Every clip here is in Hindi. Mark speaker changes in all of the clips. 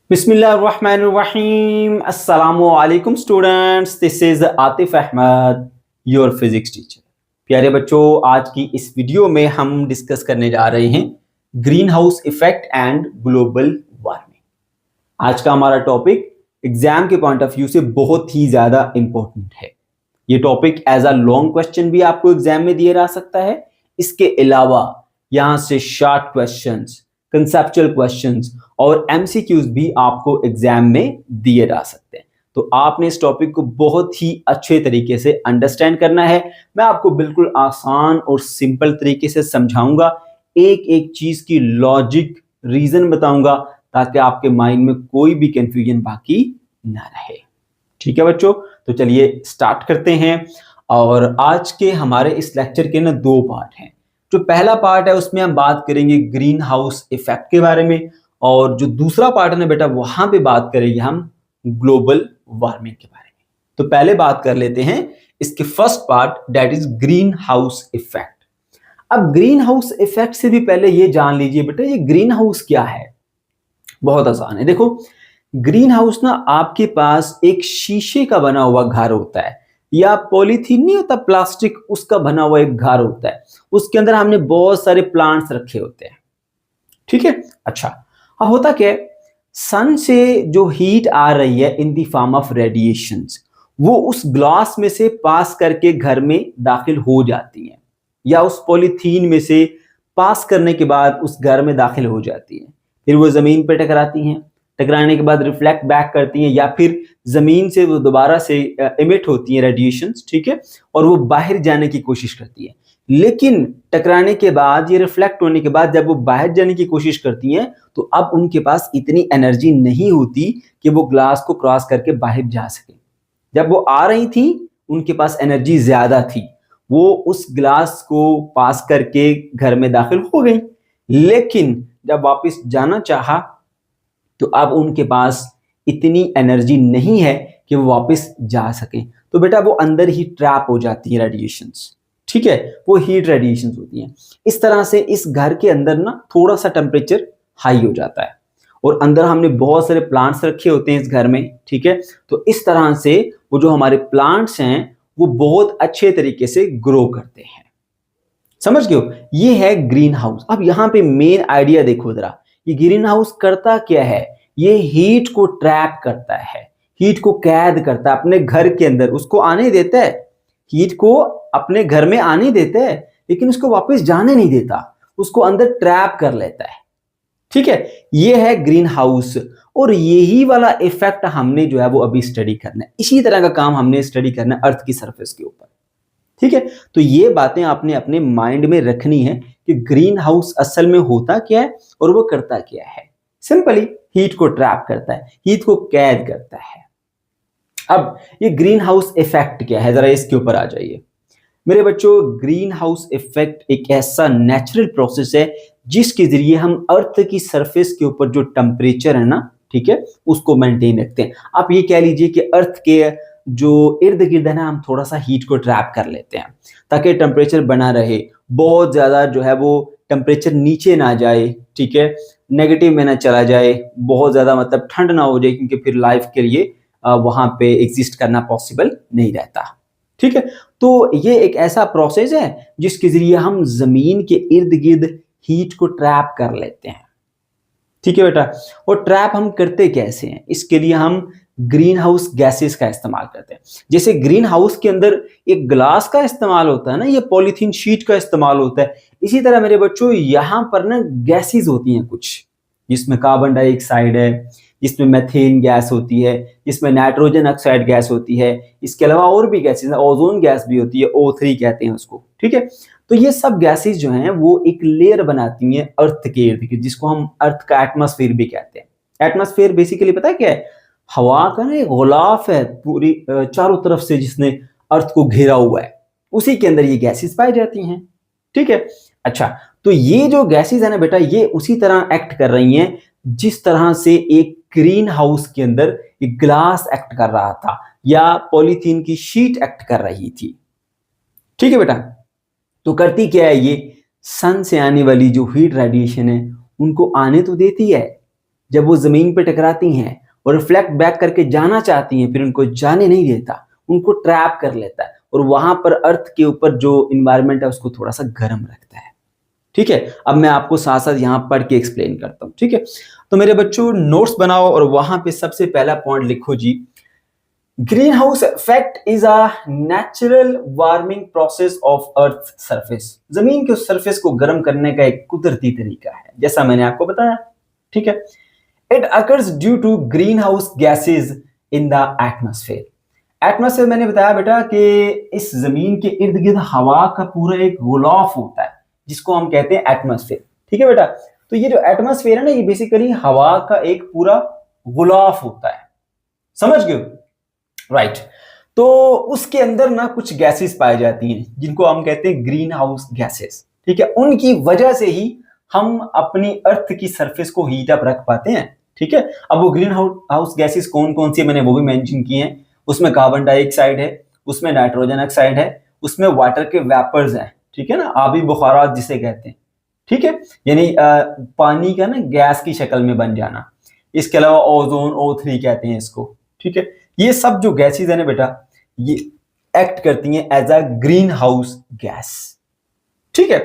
Speaker 1: बिस्मिल्लाहिर्रहमानिर्रहीम अस्सलामु अलैकुम students, this is Atif Ahmad, your physics teacher. प्यारे बच्चों, आज की इस वीडियो में हम डिस्कस करने जा रहे हैं green house effect and global warming. आज का हमारा टॉपिक एग्जाम के पॉइंट ऑफ व्यू से बहुत ही ज्यादा इंपॉर्टेंट है। ये topic as a long question भी आपको एग्जाम में दिया जा सकता है। इसके अलावा यहाँ से शॉर्ट क्वेश्चंस, कंसेप्चुअल क्वेश्चंस और एमसीक्यूज भी आपको एग्जाम में दिए जा सकते हैं। तो आपने इस टॉपिक को बहुत ही अच्छे तरीके से अंडरस्टैंड करना है। मैं आपको बिल्कुल आसान और सिंपल तरीके से समझाऊंगा, एक एक चीज की लॉजिक, रीजन बताऊंगा ताकि आपके माइंड में कोई भी कंफ्यूजन बाकी ना रहे। ठीक है बच्चों, तो चलिए स्टार्ट करते हैं। और आज के हमारे इस लेक्चर के ना दो पार्ट हैं। जो पहला पार्ट है उसमें हम बात करेंगे ग्रीन हाउस इफेक्ट के बारे में, और जो दूसरा पार्ट है ना बेटा, वहां पे बात करेंगे हम ग्लोबल वार्मिंग के बारे में। तो पहले बात कर लेते हैं इसके first part, that is green house effect. अब ग्रीन हाउस इफेक्ट से भी पहले ये जान लीजिए बेटा, ये ग्रीन हाउस क्या है। बहुत आसान है। देखो, ग्रीन हाउस ना आपके पास एक शीशे का बना हुआ घर होता है, या पॉलीथीन नहीं होता, प्लास्टिक, उसका बना हुआ एक घर होता है। उसके अंदर हमने बहुत सारे प्लांट्स रखे होते हैं। ठीक है। अच्छा, अब होता क्या है, सन से जो हीट आ रही है in the form of radiations, वो उस ग्लास में से पास करके घर में दाखिल हो जाती है, या उस पॉलीथीन में से पास करने के बाद उस घर में दाखिल हो जाती है। फिर वो जमीन पे टकराती हैं, टकराने के बाद रिफ्लेक्ट बैक करती हैं, या फिर जमीन से वो दोबारा से इमिट होती हैं रेडिएशंस। ठीक है। और वो बाहर जाने की कोशिश करती है, लेकिन टकराने के बाद, ये रिफ्लेक्ट होने के बाद जब वो बाहर जाने की कोशिश करती हैं, तो अब उनके पास इतनी एनर्जी नहीं होती कि वो ग्लास को क्रॉस करके बाहर जा सके। जब वो आ रही थी उनके पास एनर्जी ज्यादा थी, वो उस ग्लास को पास करके घर में दाखिल हो गई, लेकिन जब वापस जाना चाहा तो अब उनके पास इतनी एनर्जी नहीं है कि वो वापस जा सके। तो बेटा वो अंदर ही ट्रैप हो जाती है रेडिएशंस। ठीक है, वो हीट रेडिएशंस होती हैं। इस तरह से इस घर के अंदर ना थोड़ा सा टेम्परेचर हाई हो जाता है, और अंदर हमने बहुत सारे प्लांट्स रखे होते हैं इस घर में। ठीक है, तो इस तरह से वो जो हमारे प्लांट्स हैं वो बहुत अच्छे तरीके से ग्रो करते हैं। समझ गए हो, ये है ग्रीन हाउस। अब यहाँ पे मेन आइडिया देखो जरा, ये ग्रीन हाउस करता क्या है, ये हीट को ट्रैप करता है, हीट को कैद करता है अपने घर के अंदर, उसको आने देता है, हीट को अपने घर में आने देता है, लेकिन उसको वापस जाने नहीं देता, उसको अंदर ट्रैप कर लेता है। ठीक है, ये है ग्रीन हाउस। और यही वाला इफेक्ट हमने जो है वो अभी स्टडी करना है। इसी तरह का काम हमने स्टडी करना है अर्थ की सरफेस के ऊपर। ठीक है, तो ये बातें आपने अपने माइंड में रखनी है कि ग्रीन हाउस असल में होता क्या है और वो करता क्या है। सिंपली हीट को ट्रैप करता है, हीट को कैद करता है। अब ये ग्रीन हाउस इफेक्ट क्या है, जरा इसके ऊपर आ जाइए मेरे बच्चों। ग्रीन हाउस इफेक्ट एक ऐसा नेचुरल प्रोसेस है जिसके जरिए हम अर्थ की सरफेस के ऊपर जो टेम्परेचर है ना, ठीक है, उसको मेंटेन रखते हैं। आप ये कह लीजिए कि अर्थ के जो इर्द गिर्द है ना, हम थोड़ा सा हीट को ट्रैप कर लेते हैं ताकि टेम्परेचर बना रहे, बहुत ज्यादा जो है वो टेम्परेचर नीचे ना जाए। ठीक है, नेगेटिव में ना चला जाए, बहुत ज्यादा मतलब ठंड ना हो जाए, क्योंकि फिर लाइफ के लिए वहां पे एग्जिस्ट करना पॉसिबल नहीं रहता। ठीक है, तो ये एक ऐसा प्रोसेस है जिसके जरिए हम जमीन के इर्द गिर्द हीट को ट्रैप कर लेते हैं। ठीक है बेटा, और ट्रैप हम करते कैसे हैं, इसके लिए हम ग्रीन हाउस गैसेस का इस्तेमाल करते हैं। जैसे ग्रीन हाउस के अंदर एक ग्लास का इस्तेमाल होता है ना, ये पॉलीथीन शीट का इस्तेमाल होता है, इसी तरह मेरे बच्चों यहाँ पर ना गैसेस होती हैं कुछ, जिसमें कार्बन डाइऑक्साइड है, जिसमें मेथेन गैस होती है, जिसमें नाइट्रोजन ऑक्साइड गैस होती है, इसके अलावा और भी गैसेस है, ओजोन गैस भी होती है, O3 कहते हैं उसको। ठीक है, तो ये सब गैसेस जो हैं वो एक लेयर बनाती हैं अर्थ के इर्द गिर्द, जिसको हम अर्थ का एटमॉस्फेयर भी कहते हैं। एटमॉस्फेयर बेसिकली पता है क्या है, हवा का ना एक गुलाफ है पूरी चारों तरफ से, जिसने अर्थ को घेरा हुआ है, उसी के अंदर ये गैसेस पाई जाती हैं। ठीक है, अच्छा, तो ये जो गैसेस है ना बेटा, ये उसी तरह एक्ट कर रही हैं जिस तरह से एक ग्रीन हाउस के अंदर एक ग्लास एक्ट कर रहा था, या पॉलीथीन की शीट एक्ट कर रही थी। ठीक है बेटा, तो करती क्या है, ये सन से आने वाली जो हीट रेडिएशन है उनको आने तो देती है, जब वो जमीन पे टकराती हैं और रिफ्लेक्ट बैक करके जाना चाहती हैं, फिर उनको जाने नहीं देता, उनको ट्रैप कर लेता है और वहां पर अर्थ के ऊपर जो इन्वायरमेंट है उसको थोड़ा सा गर्म रखता है। ठीक है, अब मैं आपको साथ साथ यहाँ पढ़ के एक्सप्लेन करता हूँ। ठीक है, तो मेरे बच्चों नोट्स बनाओ और वहां पे सबसे पहला पॉइंट लिखो जी, green house effect is a natural warming process of earth surface. जमीन के उस सरफेस को गर्म करने का एक कुदरती तरीका है, जैसा मैंने आपको बताया। ठीक है, it occurs due to green house gases in the atmosphere. Atmosphere मैंने बताया बेटा कि इस जमीन के इर्द गिर्द हवा का पूरा एक गुलाफ होता है जिसको हम कहते हैं एटमॉस्फेयर। ठीक है बेटा, तो ये जो एटमॉस्फेयर है ना, ये बेसिकली हवा का एक पूरा गुलाफ होता है, समझ गए? राइट। तो उसके अंदर ना कुछ गैसेस पाई जाती हैं जिनको हम कहते हैं ग्रीन हाउस गैसेस। ठीक है, उनकी वजह से ही हम अपनी अर्थ की सरफेस को हीट अप रख पाते हैं। ठीक है, अब वो ग्रीन हाउस गैसेस कौन कौन सी है मैंने वो भी मेंशन किए हैं। उसमें कार्बन डाइऑक्साइड है, उसमें नाइट्रोजन ऑक्साइड है, उसमें वाटर के वेपर्स हैं। ठीक है ना, आबी बुखारात जिसे कहते हैं। ठीक है, यानी पानी का ना गैस की शक्ल में बन जाना। इसके अलावा ओजोन O3 कहते हैं इसको। ठीक है, ये सब जो गैसेस है ना बेटा, ये एक्ट करती हैं as a green house gas. ठीक है,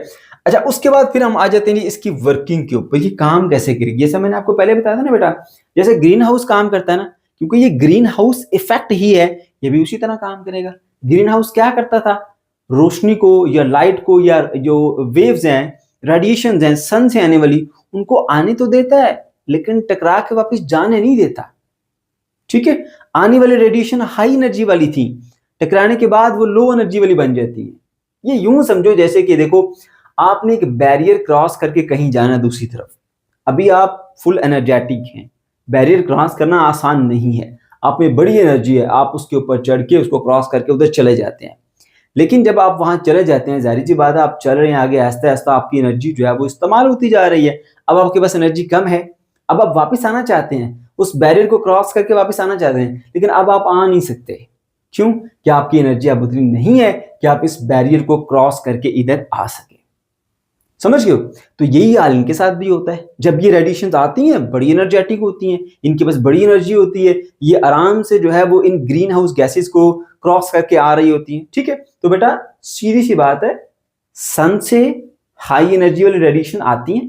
Speaker 1: अच्छा उसके बाद फिर हम आ जाते हैं इसकी वर्किंग के ऊपर, ये काम कैसे करेगी। जैसा मैंने आपको पहले बताया था ना बेटा, जैसे ग्रीन हाउस काम करता है ना, क्योंकि ये ग्रीन हाउस इफेक्ट ही है, ये भी उसी तरह काम करेगा। ग्रीन हाउस क्या करता था, रोशनी को या लाइट को या जो वेव्स हैं, रेडिएशन हैं सन से आने वाली, उनको आने तो देता है लेकिन टकरा के वापस जाने नहीं देता। ठीक है, आने वाली रेडिएशन हाई एनर्जी वाली थी, टकराने के बाद वो लो एनर्जी वाली बन जाती है। ये यूं समझो जैसे कि देखो, आपने एक बैरियर क्रॉस करके कहीं जाना दूसरी तरफ, अभी आप फुल एनर्जेटिक हैं, बैरियर क्रॉस करना आसान नहीं है, आप में बड़ी एनर्जी है, आप उसके ऊपर चढ़ के उसको क्रॉस करके उधर चले जाते हैं। लेकिन जब आप वहां चले जाते हैं, जाहिर सी बात है आप चल रहे हैं आगे, आहिस्ता आहिस्ता आपकी एनर्जी जो है वो इस्तेमाल होती जा रही है। अब आपके पास एनर्जी कम है, अब आप वापस आना चाहते हैं, उस बैरियर को क्रॉस करके वापस आना चाहते हैं, लेकिन अब आप आ नहीं सकते। क्यों? कि आपकी एनर्जी अब उतनी नहीं है कि आप इस बैरियर को क्रॉस करके इधर आ सके। समझ गए? तो यही हाल इनके साथ भी होता है। जब ये रेडिएशंस आती हैं, बड़ी एनर्जेटिक होती हैं, इनके पास बड़ी एनर्जी होती है, ये आराम से जो है वो इन ग्रीन हाउस गैसेस को क्रॉस करके आ रही होती हैं। ठीक है, तो बेटा सीधी सी बात है, सन से हाई एनर्जी वाली रेडिएशन आती है।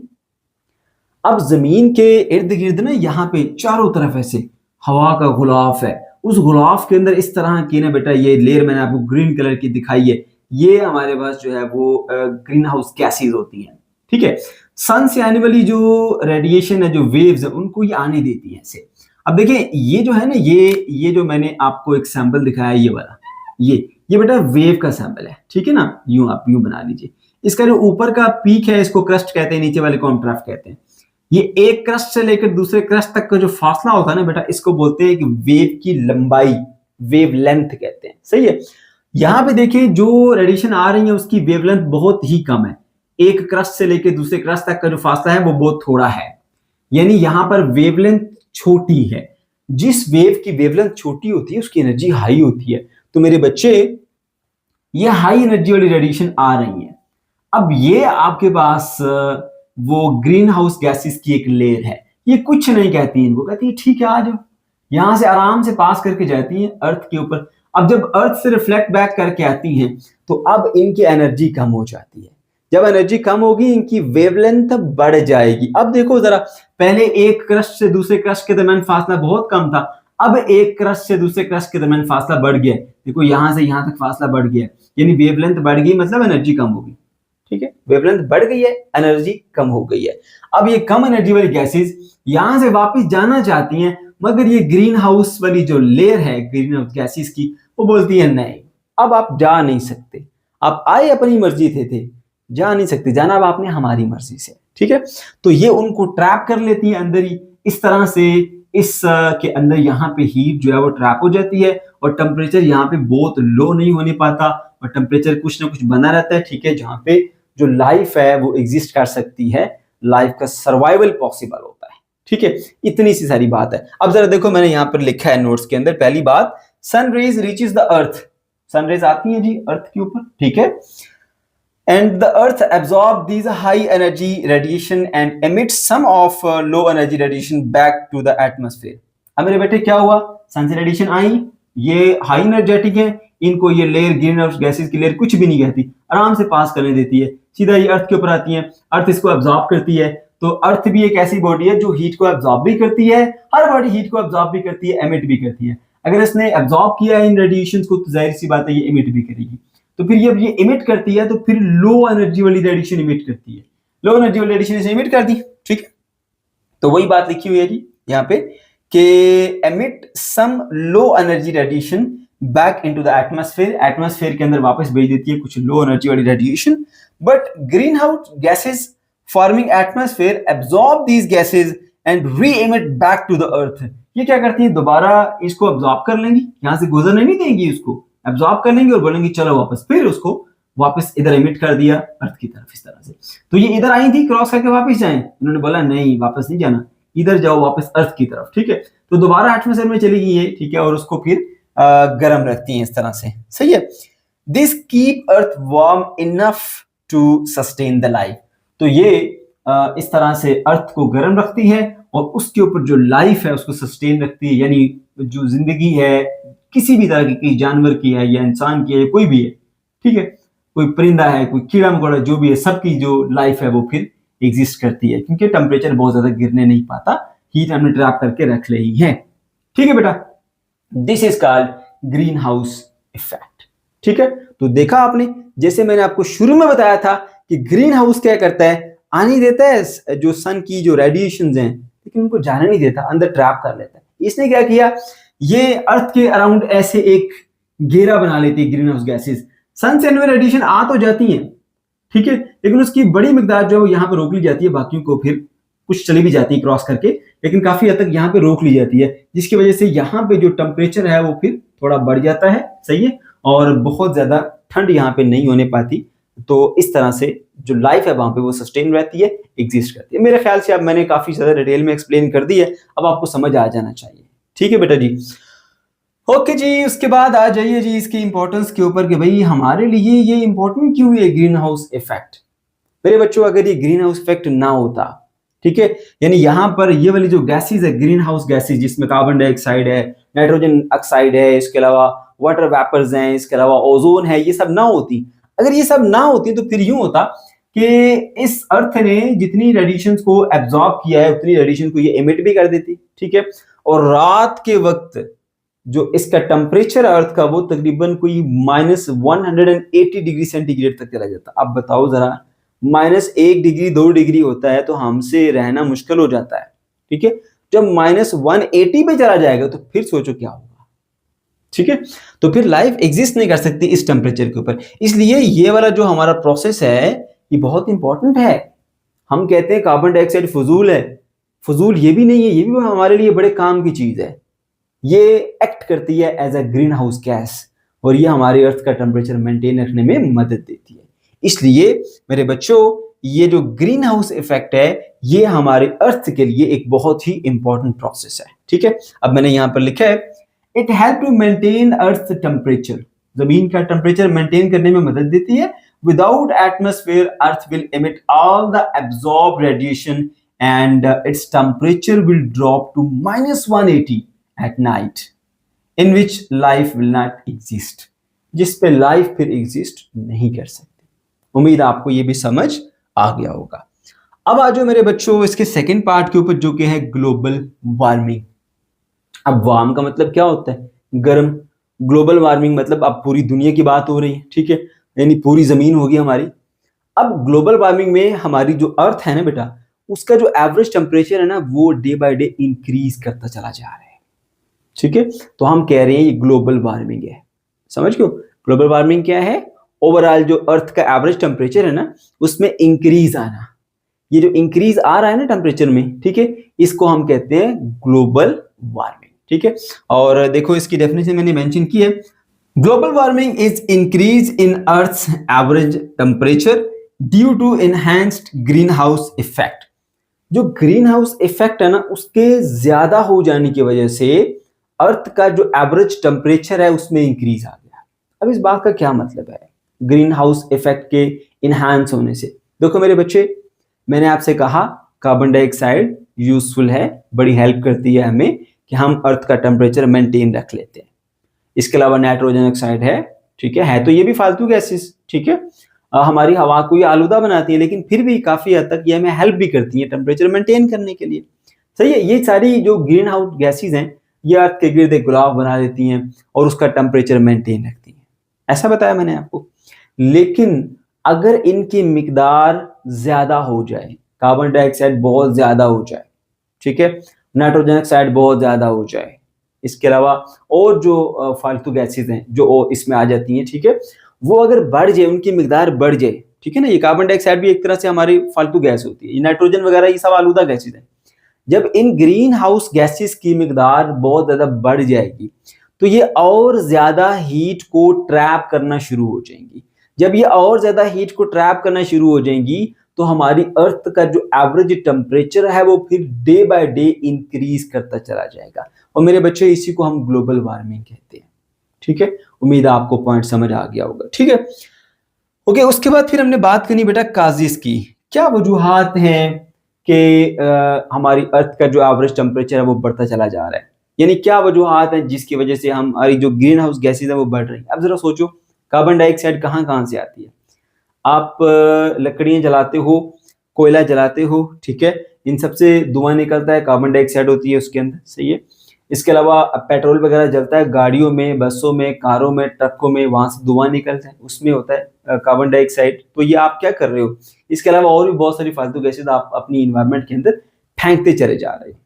Speaker 1: अब जमीन के इर्द गिर्द ना यहाँ पे चारों तरफ ऐसे हवा का गुलाफ है, उस गुलाफ के अंदर इस तरह की ना बेटा, ये लेयर मैंने आपको ग्रीन कलर की दिखाई है, ये हमारे पास जो है वो ग्रीन हाउस गैसेस होती हैं। ठीक है, सन से आने वाली जो रेडिएशन है, जो वेव्स है, उनको ये आने देती है ऐसे। अब देखिए ये जो है ना, ये जो मैंने आपको एक सैंपल दिखाया है, ये वाला, ये बेटा वेव का सैंपल है। ठीक है ना, यूं आप यूं बना लीजिए। इसका जो ऊपर का पीक है इसको क्रस्ट कहते हैं, नीचे वाले को हम ट्रफ कहते हैं। ये एक क्रस्ट से लेकर दूसरे क्रस्ट तक का जो फासला होता है ना बेटा, इसको बोलते हैं कि वेव की लंबाई, वेव लेंथ कहते हैं। सही है, यहां पे देखिए जो रेडिएशन आ रही है उसकी वेवलेंथ बहुत ही कम है, एक क्रस्ट से लेकर दूसरे क्रस्ट तक का जो फासला है वो बहुत थोड़ा है, यानी यहां पर वेवलेंथ छोटी है। जिस वेव की वेवलेंथ छोटी होती है उसकी एनर्जी हाई होती है। तो मेरे बच्चे, ये हाई एनर्जी वाली रेडिएशन आ रही है। अब ये आपके पास वो ग्रीन हाउस गैसेस की एक लेयर है, ये कुछ नहीं कहती, इनको कहती है ठीक है आ जाओ, यहां से आराम से पास करके जाती हैं अर्थ के ऊपर। अब जब अर्थ से रिफ्लेक्ट बैक करके आती हैं तो अब इनकी एनर्जी कम हो जाती है। जब एनर्जी कम होगी इनकी वेवलेंथ बढ़ जाएगी। अब देखो जरा, पहले एक क्रस्ट से दूसरे क्रस्ट के दरमियान फासला बहुत कम था, अब एक क्रस्ट से दूसरे क्रस्ट के दरमियान फासला बढ़ गया। देखो यहां से यहां तक फासला बढ़ गया, यानी वेवलेंथ बढ़ गई, मतलब एनर्जी कम होगी। ठीक है, वेवलेंथ बढ़ गई है, एनर्जी कम हो गई है। अब ये कम एनर्जी वाली गैसेस यहां से वापस जाना चाहती हैं, मगर ये ग्रीन हाउस वाली जो लेयर है ग्रीन हाउस गैसेस की, वो बोलती है नहीं, अब आप जा नहीं सकते, आप आए अपनी मर्जी थे, जा नहीं सकते, जाना अब आपने हमारी मर्जी से। ठीक है, तो ये उनको ट्रैप कर लेती है अंदर ही, इस तरह से इस के अंदर यहाँ पे हीट जो है वो ट्रैप हो जाती है और टेम्परेचर यहाँ पे बहुत लो नहीं होने पाता और टेम्परेचर कुछ ना कुछ बना रहता है। ठीक है, जहाँ पे जो लाइफ है वो एग्जिस्ट कर सकती है, लाइफ का सर्वाइवल पॉसिबल होता है। ठीक है, इतनी सी सारी बात है। अब जरा देखो मैंने यहाँ पर लिखा है नोट्स के अंदर, पहली बात, sun rays reaches the earth, sun rays आती है जी अर्थ के ऊपर। ठीक है, and the earth absorbs these high energy radiation and emits some of low energy radiation back to the atmosphere. अब मेरे बेटे क्या हुआ, सन से रेडिएशन आई, ये हाई एनर्जेटिक है, इनको ये लेयर ग्रीन हाउस गैसेस की लेयर कुछ भी नहीं कहती, आराम से पास करने देती है, सीधा ये अर्थ के ऊपर आती है, अर्थ इसको एब्जॉर्ब करती है। तो अर्थ भी एक ऐसी बॉडी है जो हीट को एब्जॉर्ब भी करती है, हर बॉडी हीट को एब्जॉर्ब भी करती है, एमिट भी करती है। अगर इसने एब्जॉर्ब किया है इन रेडिएशंस को तो जाहिर सी बात है ये एमिट भी करेगी। तो फिर ये इमिट करती है तो फिर लो एनर्जी वाली रेडिएशन इमिट करती है, लो एनर्जी वाली रेडिएशन इसे इमिट कर दी, ठीक है। तो वही बात लिखी हुई है जी यहाँ पे कि emit some low energy radiation back into the atmosphere, atmosphere के अंदर वापस भेज देती है कुछ लो एनर्जी वाली radiation. But green house gases forming atmosphere absorb these gases and re emit back to the earth. ये क्या करती है, दोबारा इसको एब्जॉर्ब कर लेंगी, यहाँ से गुजरने नहीं देंगी, उसको एब्जॉर्ब कर लेंगे और बोलेंगे चलो वापस, फिर उसको वापस इधर एमिट कर दिया अर्थ की तरफ इस तरह से। तो ये इधर आई थी क्रॉस करके वापस जाएं, इन्होंने बोला नहीं वापस नहीं जाना, इधर जाओ वापस अर्थ की तरफ, ठीक है। तो दोबारा एटमॉस्फेयर में चली गई है, ठीक है, और उसको फिर गर्म रखती है इस तरह से, सही है। This keep earth warm enough to sustain the life. तो ये इस तरह से अर्थ को गर्म रखती है और उसके ऊपर जो लाइफ है उसको सस्टेन रखती है, यानी जो जिंदगी है किसी भी तरह की जानवर की है या इंसान की है, कोई भी है, ठीक है, कोई परिंदा है, कोई कीड़ा मकोड़ा, जो भी है, सबकी जो लाइफ है वो फिर एग्जिस्ट करती है, क्योंकि टेम्परेचर बहुत ज्यादा गिरने नहीं पाता, हीट हमने ट्रैप करके रख ली है, ठीक है बेटा। This is called green house effect, ठीक है। तो देखा आपने, जैसे मैंने आपको शुरू में बताया था कि ग्रीन हाउस क्या करता है, आने देता है जो सन की जो रेडिएशंस हैं, लेकिन उनको जाने नहीं देता, अंदर ट्रैप कर लेता है। इसने क्या किया, ये अर्थ के अराउंड ऐसे एक घेरा बना लेती है ग्रीन हाउस गैसेस। सन से इनमें रेडिएशन आ तो जाती है, ठीक है, लेकिन उसकी बड़ी मिकदार जो है यहाँ पे रोक ली जाती है, बाकियों को फिर कुछ चली भी जाती है क्रॉस करके, लेकिन काफी हद तक यहाँ पे रोक ली जाती है, जिसकी वजह से यहाँ पे जो टेम्परेचर है वो फिर थोड़ा बढ़ जाता है, सही है, और बहुत ज्यादा ठंड यहाँ पे नहीं होने पाती। तो इस तरह से जो लाइफ है वहां पे वो सस्टेन रहती है, एग्जिस्ट करती है। मेरे ख्याल से अब मैंने काफी ज्यादा डिटेल में एक्सप्लेन कर दी है, अब आपको समझ आ जाना चाहिए, ठीक है बेटा जी। ओके जी, उसके बाद आ जाइए जी इसकी इंपॉर्टेंस के ऊपर कि भाई हमारे लिए ये इंपॉर्टेंट क्यों है ग्रीन हाउस इफेक्ट। मेरे बच्चों, अगर ये ग्रीन हाउस इफेक्ट ना होता, ठीक है, यानी यहाँ पर ये वाली जो गैसेज है ग्रीन हाउस गैसेज, जिसमें कार्बन डाइऑक्साइड है, नाइट्रोजन ऑक्साइड है, इसके अलावा वाटर वेपर्स हैं, इसके अलावा ओजोन है, ये सब ना होती, अगर ये सब ना होती तो फिर यूं होता कि इस अर्थ ने जितनी रेडिएशंस को एब्जॉर्ब किया है उतनी रेडिएशन को ये एमिट भी कर देती, ठीक है, और रात के वक्त जो इसका टेम्परेचर अर्थ का वो तकरीबन कोई -180 डिग्री सेंटीग्रेड तक चला जाता। अब बताओ जरा, -1 डिग्री 2 डिग्री होता है तो हमसे रहना मुश्किल हो जाता है, ठीक है, जब -180 पे चला जाएगा तो फिर सोचो क्या होगा, ठीक है। तो फिर लाइफ एग्जिस्ट नहीं कर सकती इस टेम्परेचर के ऊपर। इसलिए ये वाला जो हमारा प्रोसेस है ये बहुत इंपॉर्टेंट है। हम कहते हैं कार्बन डाइऑक्साइड फजूल है, फजूल ये भी नहीं है, ये भी हमारे लिए बड़े काम की चीज है। ये एक्ट करती है as a green house gas और ये हमारे अर्थ का टेम्परेचर मेंटेन रखने में मदद देती है। इसलिए मेरे बच्चों, ये जो ग्रीन हाउस इफेक्ट है ये हमारे अर्थ के लिए एक बहुत ही इंपॉर्टेंट प्रोसेस है, ठीक है। अब मैंने यहाँ पर लिखा है, it help to maintain earth temperature, जमीन का टेम्परेचर मेंटेन करने में मदद देती है। Without atmosphere earth will emit all the absorb radiation and its temperature will drop to -180 at night, in which life will not exist, जिस पे लाइफ फिर एग्जिस्ट नहीं कर सकती। उम्मीद आपको ये भी समझ आ गया होगा। अब आ जाओ मेरे बच्चों इसके सेकंड पार्ट के ऊपर, जो कि है ग्लोबल वार्मिंग। अब वार्म का मतलब क्या होता है, गर्म, ग्लोबल वार्मिंग मतलब अब पूरी दुनिया की बात हो रही है, ठीक है, यानी पूरी जमीन होगी हमारी। अब ग्लोबल वार्मिंग में हमारी जो अर्थ है ना बेटा, उसका जो एवरेज टेम्परेचर है ना वो डे बाय डे इंक्रीज करता चला जा रहा है, ठीक है। तो हम कह रहे हैं ये ग्लोबल वार्मिंग है। समझ गए, ग्लोबल वार्मिंग क्या है, ओवरऑल जो अर्थ का एवरेज टेम्परेचर है ना उसमें इंक्रीज आना। ये जो इंक्रीज आ रहा है ना टेम्परेचर में, ठीक है, इसको हम कहते हैं ग्लोबल वार्मिंग, ठीक है। और देखो इसकी डेफिनेशन मैंने मेंशन की है, global warming is increase in earth's average temperature due to enhanced green house effect. जो ग्रीन हाउस इफेक्ट है ना उसके ज्यादा हो जाने की वजह से अर्थ का जो एवरेज टेम्परेचर है उसमें इंक्रीज आ गया। अब इस बात का क्या मतलब है, ग्रीन हाउस इफेक्ट के इन्हांस होने से। देखो मेरे बच्चे, मैंने आपसे कहा कार्बन डाइऑक्साइड यूजफुल है, बड़ी हेल्प करती है हमें कि हम अर्थ का टेम्परेचर मेंटेन रख लेते हैं। इसके अलावा नाइट्रोजन ऑक्साइड है, ठीक है तो ये भी फालतू गैसेस, ठीक है हमारी हवा को ये आलूदा बनाती है, लेकिन फिर भी काफी हद तक ये हमें हेल्प भी करती है टेम्परेचर मेंटेन करने के लिए। सही है, ये सारी जो ग्रीन हाउस गैसेज हैं ये अर्थ के गिर्द एक गुलाब बना देती हैं और उसका टेम्परेचर मेंटेन रखती हैं, ऐसा बताया मैंने आपको। लेकिन अगर इनकी मिकदार ज्यादा हो जाए, कार्बन डाइऑक्साइड बहुत ज्यादा हो जाए, ठीक है, नाइट्रोजन ऑक्साइड बहुत ज्यादा हो जाए, इसके अलावा और जो फालतू गैसेज हैं जो इसमें आ जाती हैं, ठीक है, वो अगर बढ़ जाए, उनकी मिकदार बढ़ जाए, ठीक है ना, ये कार्बन डाइऑक्साइड भी एक तरह से हमारी फालतू गैस होती है, ये नाइट्रोजन वगैरह ये सब आलूदा गैसेज हैं। जब इन ग्रीन हाउस गैसेस की मिकदार बहुत ज्यादा बढ़ जाएगी तो ये और ज्यादा हीट को ट्रैप करना शुरू हो जाएंगी। जब ये और ज्यादा हीट को ट्रैप करना शुरू हो जाएंगी तो हमारी अर्थ का जो एवरेज टेम्परेचर है वो फिर डे बाय डे इंक्रीज करता चला जाएगा। और मेरे बच्चे, इसी को हम ग्लोबल वार्मिंग कहते हैं, ठीक है। उम्मीद है आपको पॉइंट समझ आ गया होगा, ठीक है। ओके, उसके बाद फिर हमने बात करनी बेटा काजिस की। क्या वजूहात हैं कि हमारी अर्थ का जो एवरेज टेम्परेचर है वो बढ़ता चला जा रहा है, यानी क्या वजूहात हैं जिसकी वजह से हमारी जो ग्रीन हाउस गैसेज है वो बढ़ रही है। अब जरा सोचो, कार्बन डाइऑक्साइड कहाँ कहाँ से आती है। आप लकड़ियां जलाते हो, कोयला जलाते हो, ठीक है, इन सबसे धुआं निकलता है, कार्बन डाइऑक्साइड होती है उसके अंदर, सही है। इसके अलावा पेट्रोल वगैरह जलता है, गाड़ियों में, बसों में, कारों में, ट्रकों में, वहां से धुआं निकलता है, उसमें होता है कार्बन डाइऑक्साइड। तो ये आप क्या कर रहे हो, इसके अलावा और भी बहुत सारी फालतू गैसेज आप अपनी इन्वायरमेंट के अंदर फेंकते चले जा रहे हो,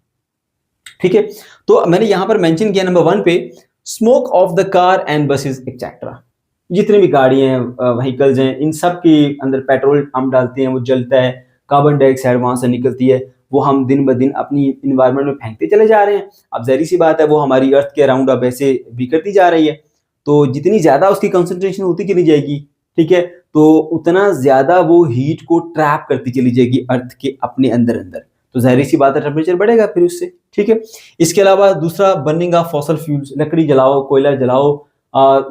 Speaker 1: ठीक है। तो मैंने यहां पर मेंशन किया नंबर 1 पे, smoke of the car and buses etcetera. जितनी भी गाड़ियां हैं, व्हीकल्स हैं, इन सब के अंदर पेट्रोल हम डालते हैं, वो जलता है, कार्बन डाइऑक्साइड वहां से निकलती है, वो हम दिन ब दिन अपनी इन्वायरमेंट में फेंकते चले जा रहे हैं। अब जाहिर सी बात है वो हमारी अर्थ के अराउंड अब ऐसे बिखरती जा रही है, तो जितनी ज्यादा उसकी कंसंट्रेशन होती चली जाएगी, ठीक है, तो उतना ज्यादा वो हीट को ट्रैप करती चली जाएगी अर्थ के अपने अंदर अंदर, तो जाहिर सी बात है टेम्परेचर बढ़ेगा फिर उससे, ठीक है। इसके अलावा दूसरा, बर्निंग ऑफ फॉसल फ्यूल्स, लकड़ी जलाओ, कोयला जलाओ,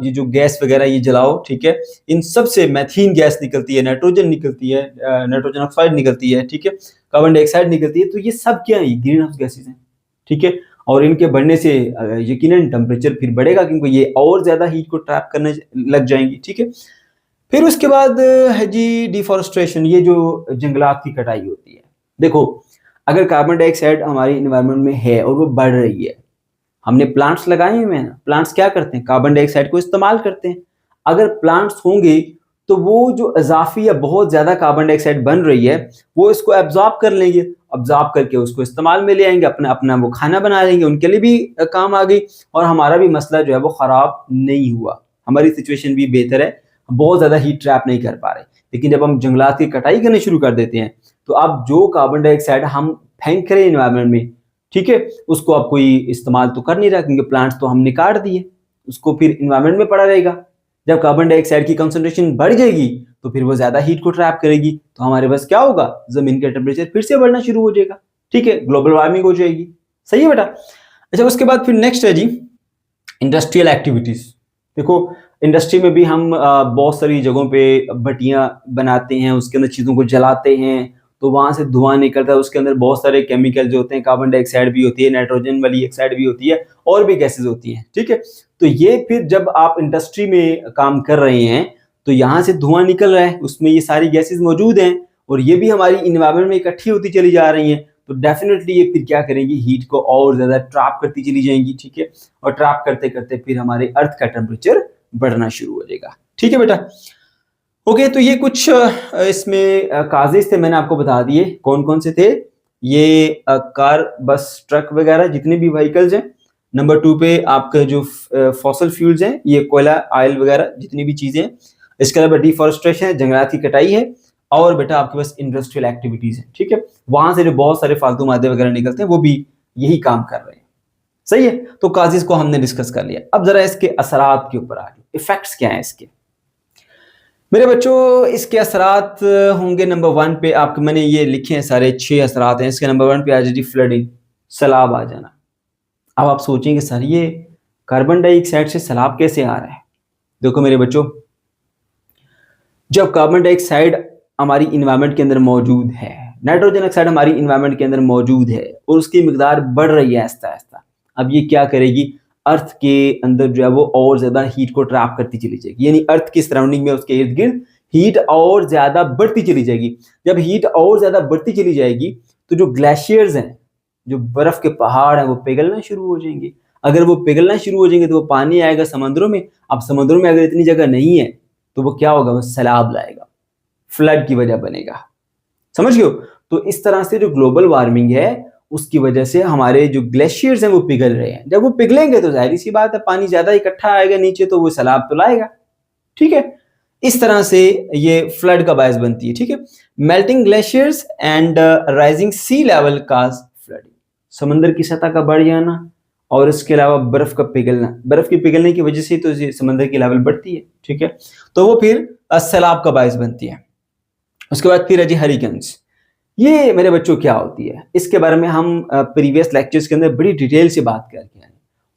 Speaker 1: ये जो गैस वगैरह ये जलाओ, ठीक है, इन सब से मैथीन गैस निकलती है, नाइट्रोजन निकलती है, नाइट्रोजन ऑक्साइड निकलती है, ठीक है, कार्बन डाइऑक्साइड निकलती है। तो ये सब क्या है, ग्रीन हाउस गैसेज हैं, ठीक है। और इनके बढ़ने से यकीनन टेम्परेचर फिर बढ़ेगा, क्योंकि ये और ज्यादा हीट को ट्रैप करने लग जाएंगी, ठीक है। फिर उसके बाद है जी डिफॉरेस्टेशन, ये जो जंगलात की कटाई होती है। देखो, अगर कार्बन डाइऑक्साइड हमारी इन्वायरमेंट में है और वो बढ़ रही है, हमने प्लांट्स लगाए हुए हैं, प्लांट्स क्या करते हैं, कार्बन डाइऑक्साइड को इस्तेमाल करते हैं। अगर प्लांट्स होंगे तो वो जो इजाफी या बहुत ज्यादा कार्बन डाइऑक्साइड बन रही है वो इसको एब्जॉर्ब कर लेंगे, एब्जॉर्ब करके उसको इस्तेमाल में ले आएंगे, अपना अपना वो खाना बना लेंगे, उनके लिए भी काम आ गई और हमारा भी मसला जो है वो खराब नहीं हुआ, हमारी सिचुएशन भी बेहतर है, बहुत ज्यादा हीट ट्रैप नहीं कर पा रहे। लेकिन जब हम जंगलात की कटाई करनी शुरू कर देते हैं तो अब जो कार्बन डाइऑक्साइड हम फेंक रहे हैं इन्वायरमेंट में, ठीक है, उसको अब कोई इस्तेमाल तो कर नहीं रहा, क्योंकि प्लांट्स तो हमने काट दिए, उसको फिर इन्वायरमेंट में पड़ा रहेगा। जब कार्बन डाइऑक्साइड की कंसंट्रेशन बढ़ जाएगी तो फिर वो ज्यादा हीट को ट्रैप करेगी, तो हमारे पास क्या होगा, जमीन का टेम्परेचर फिर से बढ़ना शुरू हो जाएगा, ठीक है, ग्लोबल वार्मिंग हो जाएगी, सही है बेटा। अच्छा, उसके बाद फिर नेक्स्ट है जी इंडस्ट्रियल एक्टिविटीज। देखो, इंडस्ट्री में भी हम बहुत सारी जगहों पे भट्टियां बनाते हैं, उसके अंदर चीजों को जलाते हैं, तो वहां से धुआं निकलता है, उसके अंदर बहुत सारे केमिकल जो होते हैं, कार्बन डाइऑक्साइड भी होती है, नाइट्रोजन वाली ऑक्साइड भी होती है, और भी गैसेज होती हैं, ठीक है। तो ये फिर जब आप इंडस्ट्री में काम कर रहे हैं तो यहाँ से धुआं निकल रहा है, उसमें ये सारी गैसेज मौजूद हैं और ये भी हमारी इन्वायरमेंट में इकट्ठी होती चली जा रही हैं, तो डेफिनेटली ये फिर क्या करेंगी, हीट को और ज्यादा ट्रैप करती चली जाएंगी, ठीक है, और ट्रैप करते करते फिर हमारे अर्थ का टेम्परेचर बढ़ना शुरू हो जाएगा, ठीक है बेटा। ओके, तो ये कुछ इसमें काजेज थे, मैंने आपको बता दिए कौन कौन से थे। ये कार, बस, ट्रक वगैरह जितने भी व्हीकल्स हैं। नंबर 2 पे आपका जो फॉसल फ्यूल्स हैं, ये कोयला, ऑयल वगैरह जितनी भी चीजें हैं। इसके अलावा डिफॉरेस्टेशन है, जंगलात की कटाई है, और बेटा आपके पास इंडस्ट्रियल एक्टिविटीज है, ठीक है, वहां से जो बहुत सारे फालतू मादे वगैरह निकलते हैं वो भी यही काम कर रहे हैं, सही है। तो काजेज को हमने डिस्कस कर लिया, अब जरा इसके असरात के ऊपर आ गए, इफेक्ट्स क्या है इसके। मेरे बच्चों, इसके असरात होंगे नंबर 1 पे, आपके मैंने ये लिखे हैं सारे 6 असरात हैं इसके। नंबर 1 पे आ जाएगी फ्लडिंग, सैलाब आ जाना। अब आप सोचेंगे सर ये कार्बन डाइऑक्साइड से सैलाब कैसे आ रहा है। देखो मेरे बच्चों, जब कार्बन डाइऑक्साइड हमारी इन्वायरमेंट के अंदर मौजूद है, नाइट्रोजन ऑक्साइड हमारी इन्वायरमेंट के अंदर मौजूद है और उसकी मिकदार बढ़ रही है आहिस्ता आहिस्ता, अब ये क्या करेगी, अर्थ के अंदर जो है वो और ज्यादा हीट को ट्रैप करती चली जाएगी, यानी अर्थ की सराउंडिंग में उसके इर्द गिर्द हीट और ज्यादा बढ़ती चली जाएगी। जब हीट और ज्यादा बढ़ती चली जाएगी तो जो ग्लेशियर्स हैं, जो बर्फ के पहाड़ हैं, वो पिघलना शुरू हो जाएंगे। अगर वो पिघलना शुरू हो जाएंगे तो वो पानी आएगा समंदरों में। अब समंदरों में अगर इतनी जगह नहीं है तो वो क्या होगा, वो सैलाब लाएगा, फ्लड की वजह बनेगा। समझ गए हो? तो इस तरह से जो ग्लोबल वार्मिंग है उसकी वजह से हमारे जो ग्लेशियर्स हैं वो पिघल रहे हैं। जब वो पिघलेंगे तो जाहिर सी बात है पानी ज्यादा इकट्ठा आएगा नीचे, तो वो सैलाब तो लाएगा। ठीक है, इस तरह से ये फ्लड का बायस बनती है। ठीक है, melting glaciers and rising sea level cause flooding, समंदर की सतह का बढ़ जाना और इसके अलावा बर्फ का पिघलना, बर्फ के पिघलने की वजह से तो समंदर की लेवल बढ़ती है। ठीक है, तो वो फिर सैलाब का बायस बनती है। उसके बाद फिर है जी हरिकेन्स। ये मेरे बच्चों क्या होती है, इसके बारे में हम प्रीवियस लेक्चर्स के अंदर बड़ी डिटेल से बात करके आए।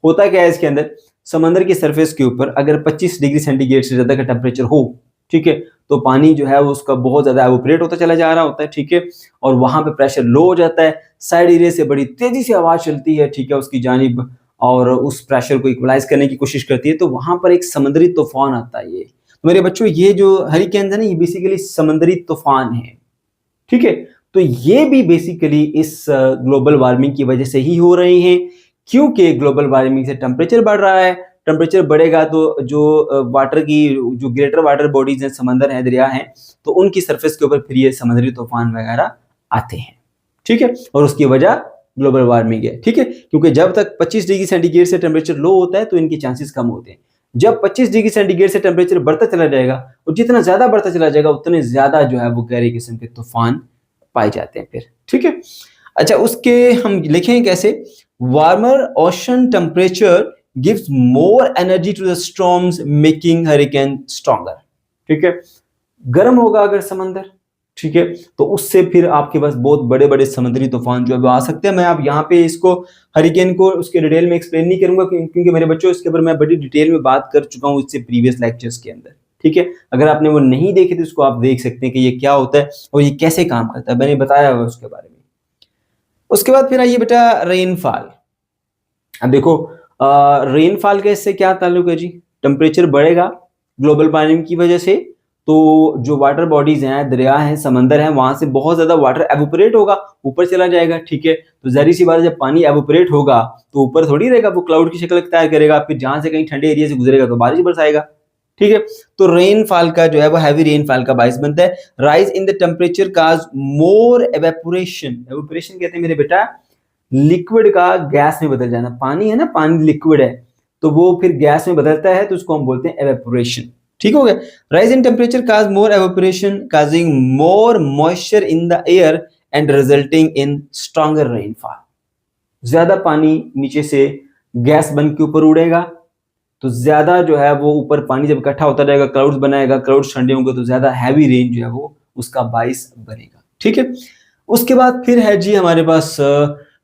Speaker 1: होता क्या है इसके अंदर, समंदर की सरफेस के ऊपर अगर 25 डिग्री सेंटीग्रेड से ज्यादा का टेम्परेचर हो, ठीक है, तो पानी जो है वो उसका बहुत ज्यादा एवोपरेट होता चला जा रहा होता है। ठीक है, और वहां पे प्रेशर लो हो जाता है, साइड एरिया से बड़ी तेजी से आवाज चलती है, ठीक है, उसकी जानिब, और उस प्रेशर को इक्वलाइज करने की कोशिश करती है, तो वहां पर एक समुद्री तूफान आता है। ये तो मेरे बच्चों ये जो हरिकेन है ना, ये बेसिकली समुद्री तूफान है। ठीक है, तो ये भी बेसिकली इस ग्लोबल वार्मिंग की वजह से ही हो रहे हैं, क्योंकि ग्लोबल वार्मिंग से टेम्परेचर बढ़ रहा है। टेम्परेचर बढ़ेगा तो जो वाटर की जो ग्रेटर वाटर बॉडीज हैं, समंदर हैं, दरिया हैं, तो उनकी सरफेस के ऊपर फिर ये समुद्री तूफान वगैरह आते हैं। ठीक है, और उसकी वजह ग्लोबल वार्मिंग है। ठीक है, क्योंकि जब तक 25 डिग्री सेंटीग्रेड से टेम्परेचर लो होता है तो इनके चांसेस कम होते हैं। जब 25 डिग्री सेंटीग्रेड से टेम्परेचर बढ़ता चला जाएगा, और जितना ज्यादा बढ़ता चला जाएगा उतने ज्यादा जो है वो गहरे किस्म के तूफान पाए जाते हैं फिर। ठीक है, अच्छा उसके हम लिखें कैसे, warmer ocean temperature gives more energy to the storms making hurricane stronger. ठीक है, गर्म होगा अगर समंदर, ठीक है, तो उससे फिर आपके पास बहुत बड़े बड़े समुद्री तूफान जो है वो आ सकते हैं। मैं अब यहाँ पे इसको हरिकेन को उसके डिटेल में एक्सप्लेन नहीं करूंगा, क्योंकि मेरे बच्चों इसके ऊपर मैं बड़ी डिटेल में बात कर चुका हूँ इससे प्रीवियस लेक्चर्स के अंदर। ठीक है, अगर आपने वो नहीं देखे तो उसको आप देख सकते हैं कि ये क्या होता है और ये कैसे काम करता है, मैंने बताया हुआ उसके बारे में। उसके बाद फिर आइए बेटा रेनफॉल। अब देखो रेनफॉल का इससे क्या ताल्लुक है जी, टेम्परेचर बढ़ेगा ग्लोबल वार्मिंग की वजह से, तो जो वाटर बॉडीज हैं, दरिया हैं, समंदर हैं, वहां से बहुत ज्यादा वाटर एवोपरेट होगा, ऊपर चला जाएगा। ठीक है, तो जाहिर सी बात है जब पानी एवोपरेट होगा तो ऊपर थोड़ी रहेगा, वो क्लाउड की शक्ल इख्तियार करेगा, फिर जहां से कहीं ठंडे एरिया से गुजरेगा तो बारिश बरसाएगा। ठीक है, तो रेनफॉल का जो है वो हैवी रेनफॉल का बायस बनता है। Rise in the temperature cause more evaporation. Evaporation कहते हैं मेरे बेटा लिक्विड का गैस में बदल जाना। पानी है ना, पानी लिक्विड है, तो वो फिर गैस में बदलता है, तो उसको हम बोलते हैं एवेपोरेशन। ठीक हो गया, rise in temperature cause more evaporation causing more moisture in the air and resulting in stronger rainfall. ज्यादा पानी नीचे से गैस बन के ऊपर उड़ेगा, तो ज्यादा जो है वो ऊपर पानी जब इकट्ठा होता रहेगा, क्लाउड्स बनाएगा, क्लाउड्स ठंडे होंगे तो ज्यादा हैवी रेन जो है वो उसका बाइस बनेगा। ठीक है, उसके बाद फिर है जी हमारे पास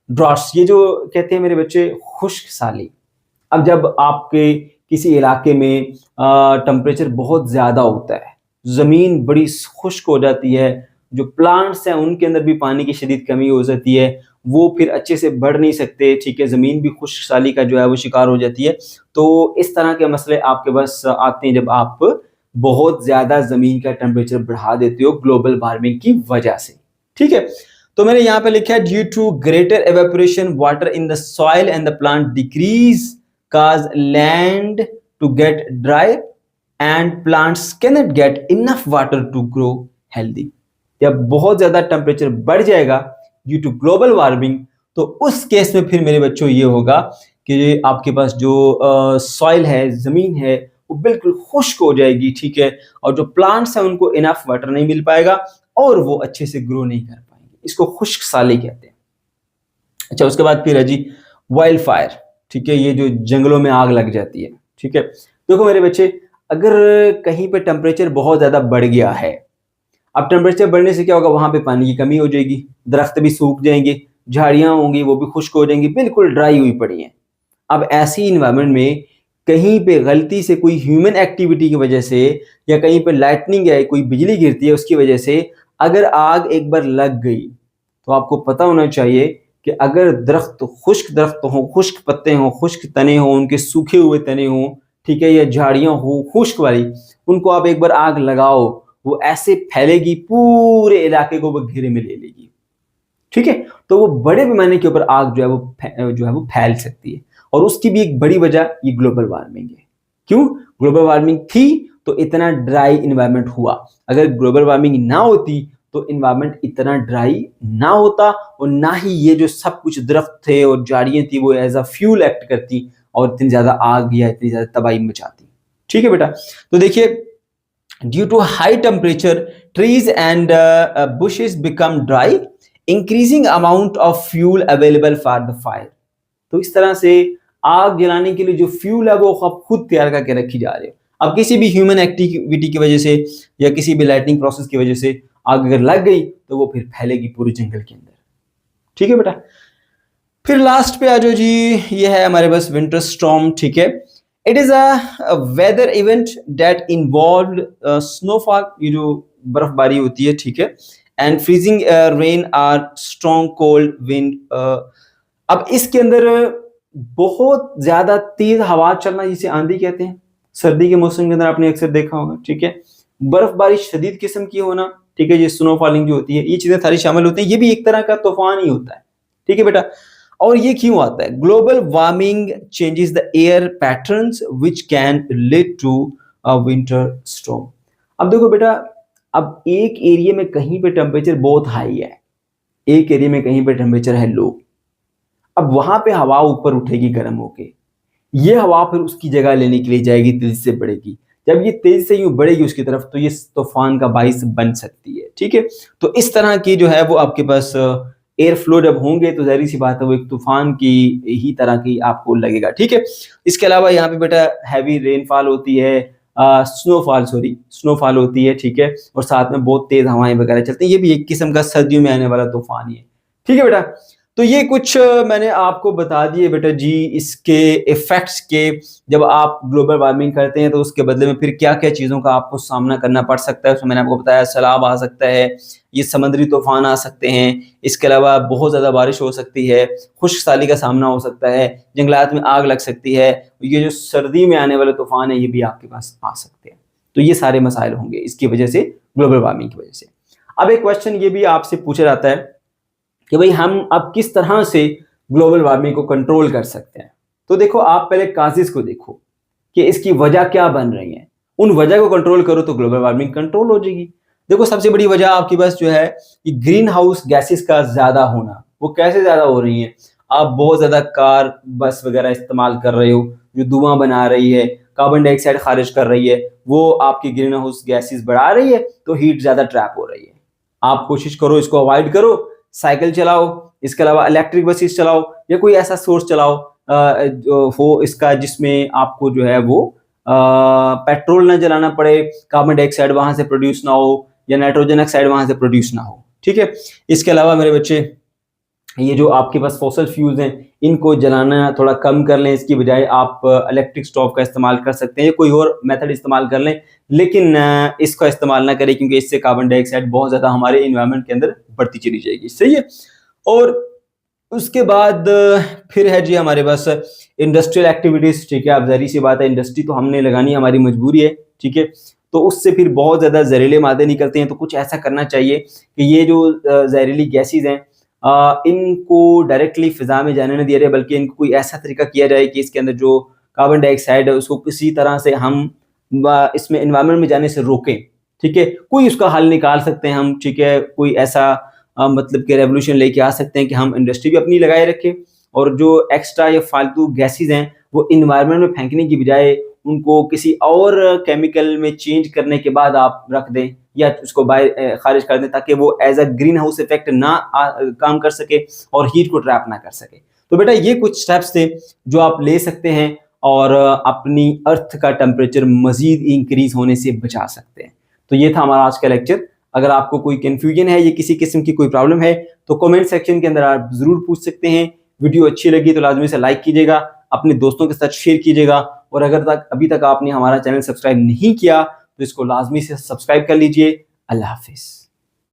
Speaker 1: ड्रॉट्स, ये जो कहते हैं मेरे बच्चे खुश्क साली। अब जब आपके किसी इलाके में टेम्परेचर बहुत ज्यादा होता है, जमीन बड़ी खुश्क हो जाती है, जो प्लांट्स हैं उनके अंदर भी पानी की शदीद कमी हो जाती है, वो फिर अच्छे से बढ़ नहीं सकते। ठीक है, जमीन भी खुश्क साली का जो है वो शिकार हो जाती है। तो इस तरह के मसले आपके पास आते हैं जब आप बहुत ज्यादा जमीन का टेम्परेचर बढ़ा देते हो ग्लोबल वार्मिंग की वजह से। ठीक है, तो मैंने यहाँ पे लिखा है due to greater evaporation water in the soil and the plant decrease cause land to get dry and plants can not get enough water to grow healthy. जब बहुत ज्यादा टेम्परेचर बढ़ जाएगा ड्यू टू ग्लोबल वार्मिंग, तो उस केस में फिर मेरे बच्चों ये होगा कि आपके पास जो सॉइल है, जमीन है, वो बिल्कुल खुश्क हो जाएगी। ठीक है, और जो प्लांट्स हैं उनको इनफ वाटर नहीं मिल पाएगा और वो अच्छे से ग्रो नहीं कर पाएंगे, इसको खुश्क साली कहते हैं। अच्छा, उसके बाद फिर है जी वाइल्ड फायर। ठीक है, ये जो जंगलों में आग लग जाती है। ठीक है, देखो मेरे बच्चे, अगर कहीं पे टेम्परेचर बहुत ज्यादा बढ़ गया है, अब टेम्परेचर बढ़ने से क्या होगा, वहां पे पानी की कमी हो जाएगी, दरख्त भी सूख जाएंगे, झाड़ियां होंगी वो भी खुश्क हो जाएंगी, बिल्कुल ड्राई हुई पड़ी हैं। अब ऐसी इन्वायरमेंट में कहीं पे गलती से कोई ह्यूमन एक्टिविटी की वजह से या कहीं पे लाइटनिंग है, कोई बिजली गिरती है उसकी वजह से अगर आग एक बार लग गई तो आपको पता होना चाहिए कि अगर खुश्क दरख्त हो, खुश्क पत्ते हों, खुश्क तने हों, उनके सूखे हुए तने हों, ठीक है, या झाड़ियां हो खुश्क वाली, उनको आप एक बार आग लगाओ, वो ऐसे फैलेगी पूरे इलाके को वो घेरे में ले लेगी। ठीक है, तो वो बड़े पैमाने के ऊपर आग जो है वो फैल सकती है। और उसकी भी एक बड़ी वजह ये ग्लोबल वार्मिंग है। क्यों? ग्लोबल वार्मिंग थी तो इतना ड्राई इन्वायरमेंट हुआ। अगर ग्लोबल वार्मिंग ना होती तो इन्वायरमेंट इतना ड्राई ना होता और ना ही ये जो सब कुछ दरख्त थे और झाड़ियां थी वो एज अ फ्यूल एक्ट करती और इतनी ज्यादा आग या इतनी ज्यादा तबाही मचाती। ठीक है बेटा, तो देखिए, due to high temperature trees and bushes become dry, increasing amount of fuel available for the fire. तो इस तरह से आग जलाने के लिए जो फ्यूल है वो आप खुद तैयार करके रखी जा रही है। अब किसी भी ह्यूमन एक्टिविटी की वजह से या किसी भी लाइटनिंग प्रोसेस की वजह से आग अगर लग गई तो वो फिर फैलेगी पूरे जंगल के अंदर। ठीक है बेटा, फिर लास्ट पे आ जाओ जी, ये है हमारे पास विंटर स्टॉर्म। ठीक है, it is a weather event that involve snowfall, ये जो बर्फबारी होती है, ठीक है, and freezing rain or strong cold wind. अब इसके अंदर बहुत ज्यादा तेज हवा चलना, जिसे आंधी कहते हैं, सर्दी के मौसम के अंदर आपने अक्सर देखा होगा। ठीक है, बर्फबारी शदीद किस्म की होना, ठीक है, ये स्नोफॉलिंग जो होती है, ये चीजें सारी शामिल होती हैं। ये भी एक तरह का तूफान ही होता है। ठीक है बेटा, और ये क्यों आता है? Global warming changes the air patterns which can lead to a winter storm. अब देखो बेटा, अब एक एरिया में कहीं पे टेम्परेचर बहुत हाई है, एक एरिया में कहीं पे टेम्परेचर है लो। अब वहां पे हवा ऊपर उठेगी गर्म होके, ये हवा फिर उसकी जगह लेने के लिए जाएगी, तेजी से बढ़ेगी। जब ये तेजी से यूं बढ़ेगी उसकी तरफ तो ये तूफान का बाइस बन सकती है। ठीक है, तो इस तरह की जो है वो आपके पास एयर फ्लो जब होंगे तो जाहिर सी बात है वो एक तूफान की ही तरह की आपको लगेगा। ठीक है, इसके अलावा यहाँ पे बेटा हैवी रेनफॉल होती है, स्नोफॉल होती है। ठीक है, और साथ में बहुत तेज हवाएं वगैरह चलती हैं। ये भी एक किस्म का सर्दियों में आने वाला तूफान ही है। ठीक है बेटा, तो ये कुछ मैंने आपको बता दिए बेटा जी, इसके इफेक्ट्स के। जब आप ग्लोबल वार्मिंग करते हैं तो उसके बदले में फिर क्या क्या चीज़ों का आपको सामना करना पड़ सकता है, उसमें मैंने आपको बताया सैलाब आ सकता है, ये समुद्री तूफान आ सकते हैं, इसके अलावा बहुत ज़्यादा बारिश हो सकती है, खुश्क साली का सामना हो सकता है, जंगलात में आग लग सकती है, ये जो सर्दी में आने वाले तूफान है ये भी आपके पास आ सकते हैं। तो ये सारे मसाइल होंगे इसकी वजह से, ग्लोबल वार्मिंग की वजह से। अब एक क्वेश्चन ये भी आपसे पूछा जाता है कि भाई हम अब किस तरह से ग्लोबल वार्मिंग को कंट्रोल कर सकते हैं। तो देखो, आप पहले काजेस को देखो कि इसकी वजह क्या बन रही है, उन वजह को कंट्रोल करो तो ग्लोबल वार्मिंग कंट्रोल हो जाएगी। देखो, सबसे बड़ी वजह आपके पास जो है कि ग्रीन हाउस गैसेस का ज्यादा होना। वो कैसे ज्यादा हो रही है? आप बहुत ज्यादा कार बस वगैरह इस्तेमाल कर रहे हो जो धुआं बना रही है, कार्बन डाइऑक्साइड खारिज कर रही है, वो आपकी ग्रीन हाउस गैसेस बढ़ा रही है, तो हीट ज्यादा ट्रैप हो रही है। आप कोशिश करो इसको अवॉइड करो, साइकिल चलाओ, इसके अलावा इलेक्ट्रिक बसेस चलाओ, या कोई ऐसा सोर्स चलाओ जो हो इसका जिसमें आपको जो है वो पेट्रोल ना जलाना पड़े, कार्बन डाइऑक्साइड वहां से प्रोड्यूस ना हो या नाइट्रोजन ऑक्साइड वहां से प्रोड्यूस ना हो। ठीक है, इसके अलावा मेरे बच्चे ये जो आपके पास फॉसल फ्यूल्स हैं इनको जलाना थोड़ा कम कर लें, इसकी बजाय आप इलेक्ट्रिक स्टोव का इस्तेमाल कर सकते हैं, कोई और मेथड इस्तेमाल कर लें, लेकिन इसका इस्तेमाल ना करें क्योंकि इससे कार्बन डाइऑक्साइड बहुत ज़्यादा हमारे इन्वायरमेंट के अंदर बढ़ती चली जाएगी। सही है। और उसके बाद फिर है जी हमारे पास इंडस्ट्रियल एक्टिविटीज़। ठीक है, अब ज़ाहिर सी बात है इंडस्ट्री तो हमने लगानी, हमारी मजबूरी है। ठीक है, तो उससे फिर बहुत ज़्यादा जहरीले मादे निकलते हैं, तो कुछ ऐसा करना चाहिए कि ये जो जहरीली गैसेज हैं इनको डायरेक्टली फिजा में जाने न दिया जाए, बल्कि इनको कोई ऐसा तरीका किया जाए कि इसके अंदर जो कार्बन डाइऑक्साइड है उसको किसी तरह से हम इसमें एनवायरनमेंट में जाने से रोकें। ठीक है, कोई उसका हल निकाल सकते हैं हम। ठीक है, कोई ऐसा मतलब कि रेवोल्यूशन लेके आ सकते हैं कि हम इंडस्ट्री भी अपनी लगाए रखें और जो एक्स्ट्रा या फालतू गैसेज हैं वो इन्वायरमेंट में फेंकने की बजाय उनको किसी और केमिकल में चेंज करने के बाद आप रख दें या उसको बाहर खारिज कर दें, ताकि वो as a green house effect काम कर सके और हीट को ट्रैप ना कर सके। तो बेटा ये कुछ स्टेप्स थे जो आप ले सकते हैं और अपनी अर्थ का टेम्परेचर मजीद इंक्रीज होने से बचा सकते हैं। तो ये था हमारा आज का लेक्चर। अगर आपको कोई कंफ्यूजन है या किसी किस्म की कोई प्रॉब्लम है तो कमेंट सेक्शन के अंदर आप जरूर पूछ सकते हैं। वीडियो अच्छी लगी तो लाजमी से लाइक कीजिएगा, अपने दोस्तों के साथ शेयर कीजिएगा और अगर अभी तक आपने हमारा चैनल सब्सक्राइब नहीं किया तो इसको लाजमी से सब्सक्राइब कर लीजिए। अल्लाह हाफिज।